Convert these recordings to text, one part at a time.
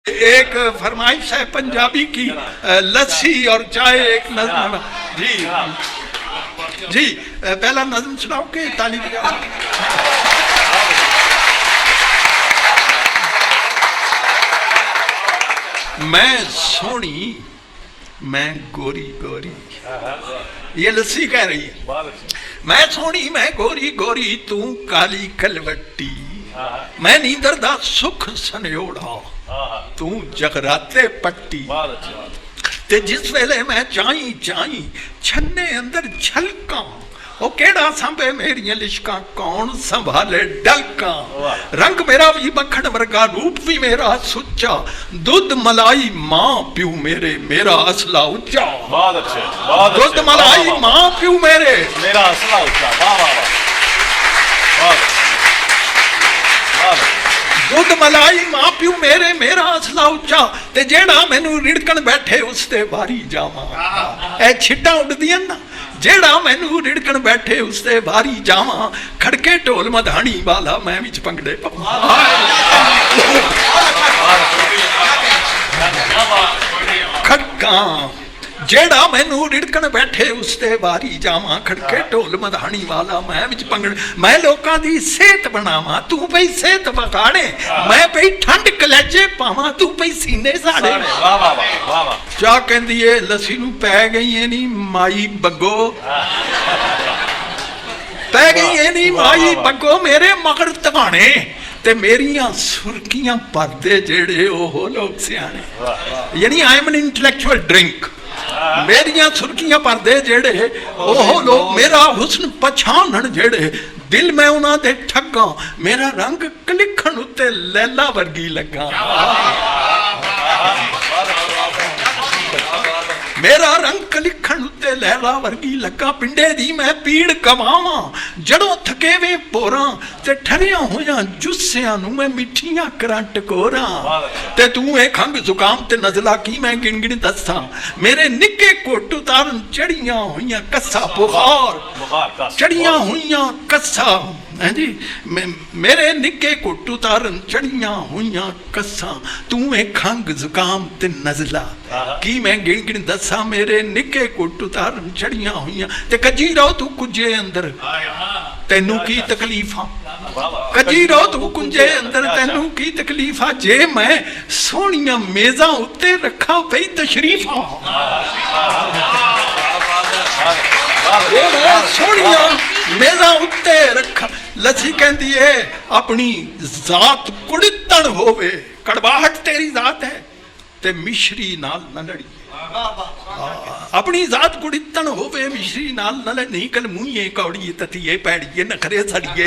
एक फरमाइश है पंजाबी की, लस्सी और चाय एक नज़म। जी जी, पहला नज़म सुनाओ के ताली बजाओ। मैं सोनी मैं गोरी गोरी, ये लस्सी कह रही है। मैं सोनी मैं गोरी गोरी तू काली कलवट्टी, मैं नींदर दा सुख सनयोड़ा तू जगराते पट्टी। ते जिस वेले मैं चाई चाई छन्ने अंदर झलका, ओ केड़ा संभे मेरिया लिशका कौन संभाले डलका। रंग मेरा भी मक्खन वर्गा रूप भी मेरा सुच्चा, दूध मलाई मां प्यू मेरे मेरा असला उच्चा। बहुत अच्छे, दूध मलाई मां प्यू मेरे मेरा असला उच्चा। वाह वाह वाह, दुध मलाई मां प्यू मेरे मेरा असला उच्चा। ते जेड़ा मैनू रिड़कन बैठे उसते बारी जावा, ए छिट्टा उड़दियां ना, जेड़ा मैनू रिड़कन बैठे उसते बारी जावा। खड़के ढोल मधानी वाला मैं विच पंगड़े पावां। खड़का जेड़ा मैनू रिड़कन बैठे उसते बारी जावा। खड़के ढोल मधानी वाला मैं विच पंगड़े, मैं लोकां दी सेहत बनावा तू पई सेहत बगाड़े, मैं पई ठंड कलेजे पावा तू पई सीने साड़े। वाह वाह वाह वाह। चाह कहंदी है लस्सी नू पै गई है नी माई बग्गो, पै गई है नी माई बग्गो मेरे मगर तगाने, ते मेरियां सुर्खियां भरदे जेड़े ओह लोग सियाने। यानी I am an intellectual drink, मेरियां सुर्खियां भरदे जेड़े ओह लोग मेरा हुस्न पछाणन जेड़े, दिल मैं उन्हां दे ठग्गा मेरा रंग कलिखण उत्ते लैला वर्गी लगा। मेरा रंग कलिखण उत्ते लैला वर्गी लगा। पिंडे दी मैं पीड़ कमावां जड़ों थके वे पोरां, ते ठरिया होया जुस्सियां नू मैं मिठियां करां टकोरां। ते तू ए खंग जुकाम ते नज़ला की मैं गिन गिन दस्सां, मेरे निक्के कोट उतारन चढ़ियां होइयां कस्सा बुखार, चढ़ियां होइयां कस्सा है जी। मेरे निक्के कोट उतारन चढ़ियां होइयां कस्सा, तू ए खंग जुकाम ते नज़ला की मैं गिन गिन दस्सां, मेरे निक्के कोट उतारन चढ़ियां होइयां। ते कजी रहो तू कुंजे अंदर तैनू की तकलीफा, कजी रहो तू कुंजे अंदर तैनू की तकलीफा, जे मैं सोहणियां मेज़ां उत्ते रखा पई तशरीफा। जे मैं सोहणियां मेज़ां उत्ते रखा। लस्सी कहंदी है अपनी जात कुड़ितण होवे, कड़वाहट तेरी जात है ते मिश्री नाल न लड़ी। अपनी जात कुड़ितण होवे मिश्री नाल न लड़ी, निकल मुंहे कौड़ी तथिए पैड़िए नखरे सड़िए,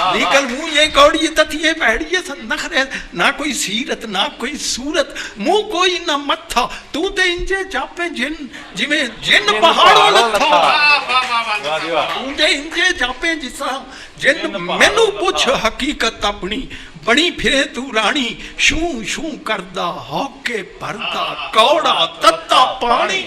निकल मुंहे कौड़ी तथिए पैड़िए नखरे। ना कोई सीरत ना कोई सूरत मुंह कोई ना मत्था, तू ते इंजे जापे जिन जिवें जिन पहाड़ों लथा, तू ते इंजे जापे जिस जिन। मैनू पुछ हकीकत अपनी बनी फिरे तू रानी, शू शू करदा होके भरदा कौड़ा तत्ता पानी।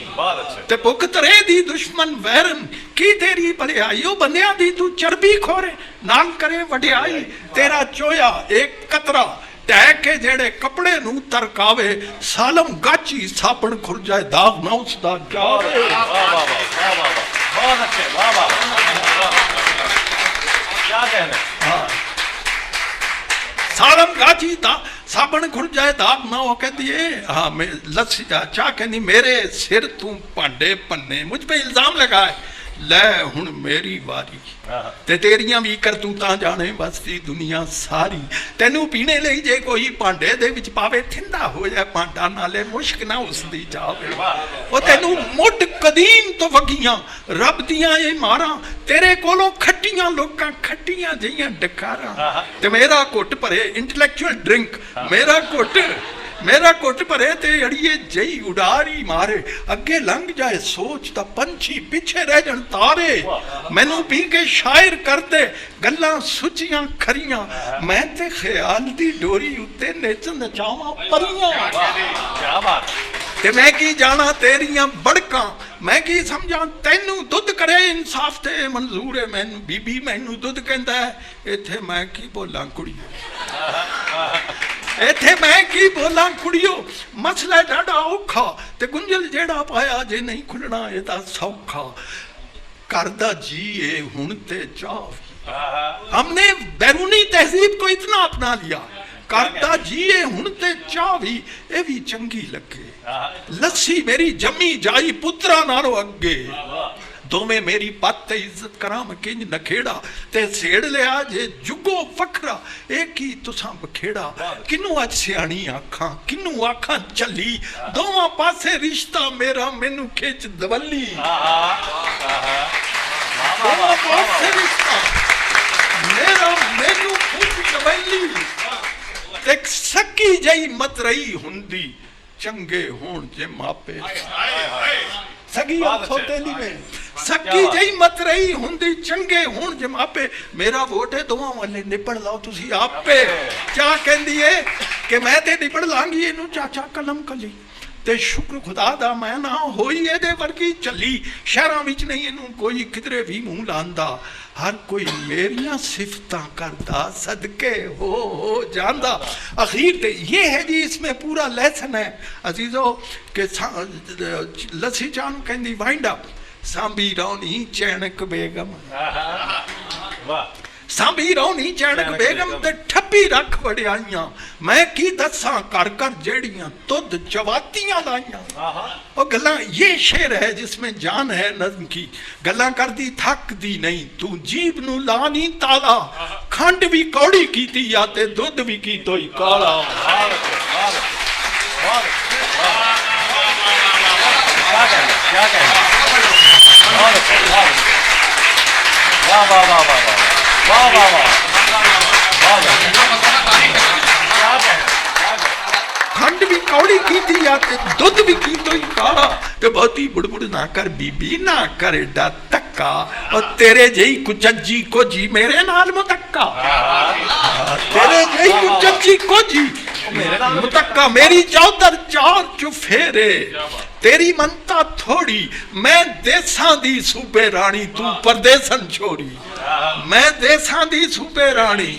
ते भुख तरे दी दुश्मन वैरन की तेरी भलाई, ओ बंदियां दी तू चरबी खोरे नाल करे वडियाई। तेरा चोया एक कतरा तै के जेड़े कपड़े नू तरकावे, सालम गाची साबण खुर जाए दाग ना उसदा जावे। बहुत अच्छे, वाह वाह। क्या कहने, सालम गाची ता साबण खुर जाए दाग ना। वो कहती है हाँ मैं लस्सी चाह कहनी मेरे सिर तू भांडे भन्ने, मुझ पे इल्जाम लगाए, लै हुण मेरी वारी ते तेरियां भी करतूतां जाने बसदी दुनिया सारी। तैनू पीने लई जे कोई भांडे दे विच पावे थिंदा हो जाए भांडा, नाले मुश्क ना उसदी जावे। ओ तैनू मुੱਢ कदीम तो वगियां रब दियां ए मारां, तेरे कोलों खट्टियां लोकां खट्टियां जिहियां डकारां। ते मेरा घुट भरे इंटलैक्चुअल ड्रिंक, मेरा घुट भरे ते अड़िए जई उडारी मारे, अगे लंघ जाए सोच दा पंछी पिछे रह जन तारे। मैनू पी के शायर करते गल्लां सुचियां खरियां, मैं ते ख्याल दी डोरी उत्ते नच नचावां परियां। क्या बात। ते मैं की जाना तेरियां बड़कां, मैं की समझा तैनू दुध करे इंसाफ ते मंजूर है मैनू। बीबी मैनू दुध कहंदा है, इत्थे मैं की बोलां कुड़ी। इत्थे मैं की बोला कुड़ियो मसला डाढ़ा औखा ते गुंजल जेड़ा पाया जे नहीं खुलना एदा सौखा करदा जी ए हुण ते चाह हमने बैरूनी तहजीब को इतना अपना लिया करदा जी ए हुण ते चाह भी ए भी चंगी लगे लस्सी मेरी जमी जाई पुत्रा नारो अगे दोवें मेरी पत इज्जत कराम किंज नखेड़ा ते सेड़ लिया जे जुगो फखरा एक ही तुसा बखेड़ा किनू अज सियाणी आखां किनू आखां चली दोवां पासे रिश्ता मेरा मैनू खिच दवली दोवां पासे रिश्ता मेरा मैनू खिच दवली एक सकी जई मत रही हुंदी चंगे होण जे मापे सगी सोतेली में सकी जई मत रही हुंदी चंगे हुण जे मापे मेरा वोट है दोवां वाले निपड़ लाओ तुसी आपे क्या कहंदी है कि मैं ते निपड़ लांगी इनू चाचा कलम कली ते शुक्र खुदा दा मैं ना होई एदे वर्गी चली शहरां विच नहीं इनू कोई किधरे भी मुंह लांदा हर कोई मेरियां सिफतां करदा सदके हो जांदा अखीर ते ये है जी इसमें पूरा लेसन है अजीजों के लस्सी चान कहंदी वाइंड अप सांबी रौनी चैनक बेगम सांबी रौनी चैनक बेगम ते ठप्पी रख वड़ियाइयां मैं की दसां कर कर जेड़ियां तुद चवातियां लाइयां और गल्लां ये शेर है जिसमें जान है नज़्म की गल्लां करदी थक दी नहीं तू जीभ नू ला नहीं ताला खंड भी कौड़ी कीती या ते दुध भी की तोई काला क्या कहना वाह वाह वाह वाह वाह वाह वाह वाह खंड भी कौड़ी की थी या ते दुध भी की तो ही काला ते बहुती बुड़बुड़ ना कर बीबी ना कर एडा तक्का और तेरे जही कुचज्जी को जी मेरे नाल मुतक्का तेरे जही कुचज्जी को जी मेरे नाल मुतक्का मेरी चौधर चार चुफेरे तेरी मनता थोड़ी मैं देसां दी सूबे रानी तू परदेसन छोड़ी मैं देसां दी सूबे रानी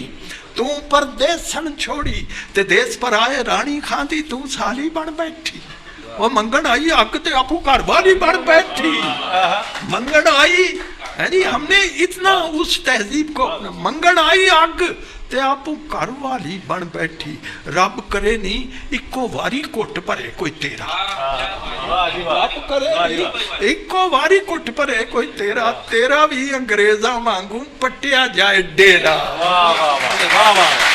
तू परदेसन छोड़ी ते देश पर आए रानी खांदी तू साली बन बैठी वो मंगन आई अग ते आपू घर वाली बन बैठी मंगन आई है जी हमने इतना उस तहजीब को मंगन आई अग ते आपू घर वाली बन बैठी रब करे नहीं इको वारी घुट भरे कोई तेरा रब करे इको वारी घुट भरे कोई तेरा तेरा भी अंग्रेजा वांगू पट्टिया जाए डेरा वाह वाह वाह वाह